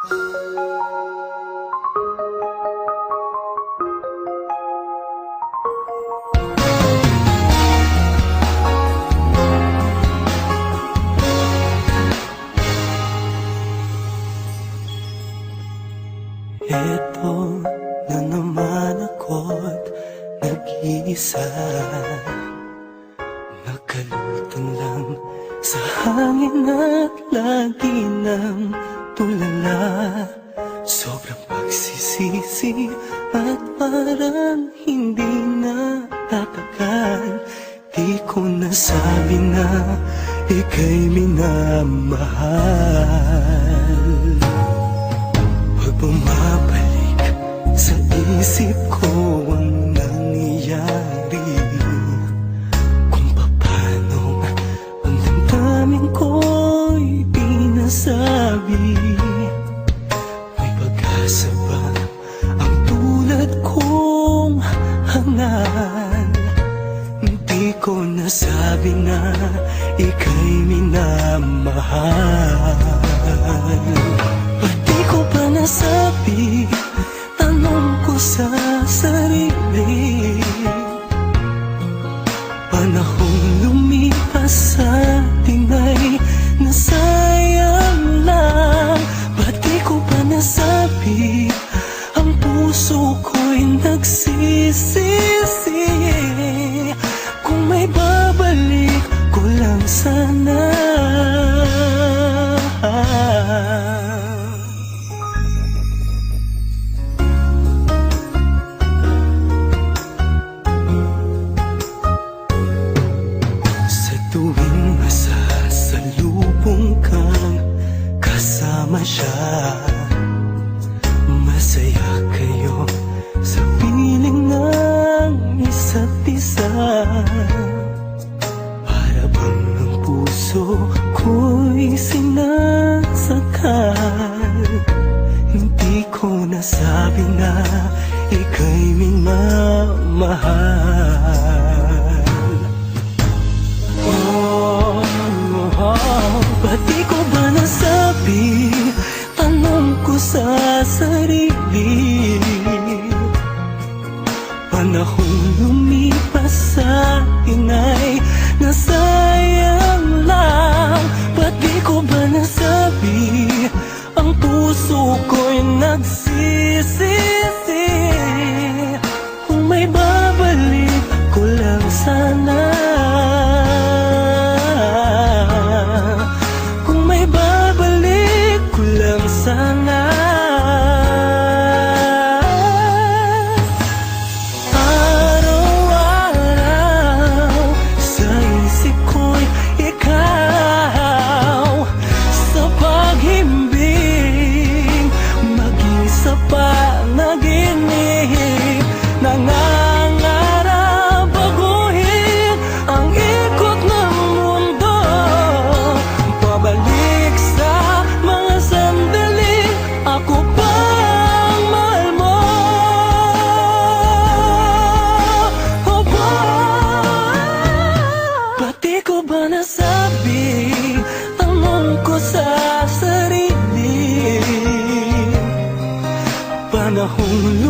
Eto na naman ako't nag-iisa, nakalutang lang sa hangin at lagi ng tulala. Sobrang pagsisisi at parang hindi na tatagal. Di ko nasabi na ika'y minamahal. Pag bumabalik sa isip ko ang nangyayari, kung paano ang damdamin ko'y di nasabi. May pag-asa ba ang tulad kong hangal? Hindi ko nasabi na ika'y minamahal. Ko pa nasabi, tanong ko sa sarili, panahong lumipas sa atin ay nasayang lang. Ba't di ko pa nasabi, ang puso ko'y nagsisisi. Kung may babalik ko lang sana. Tuwing masasalubong kang kasama siya, masaya kayo sa piling ng isa't isa. Para bang ang puso ko'y sinasakal. Hindi ko nasabi na ika'y minamahal. Ba't di ko ba nasabi, tanong ko sa sarili, panahong lumipas sa atin ay nasayang lang. Ba't di ko ba nasabi, ang puso ko'y nagsisisi. Kung may babalik ko lang sana. Nasabi, tanong ko sa sarili, panahong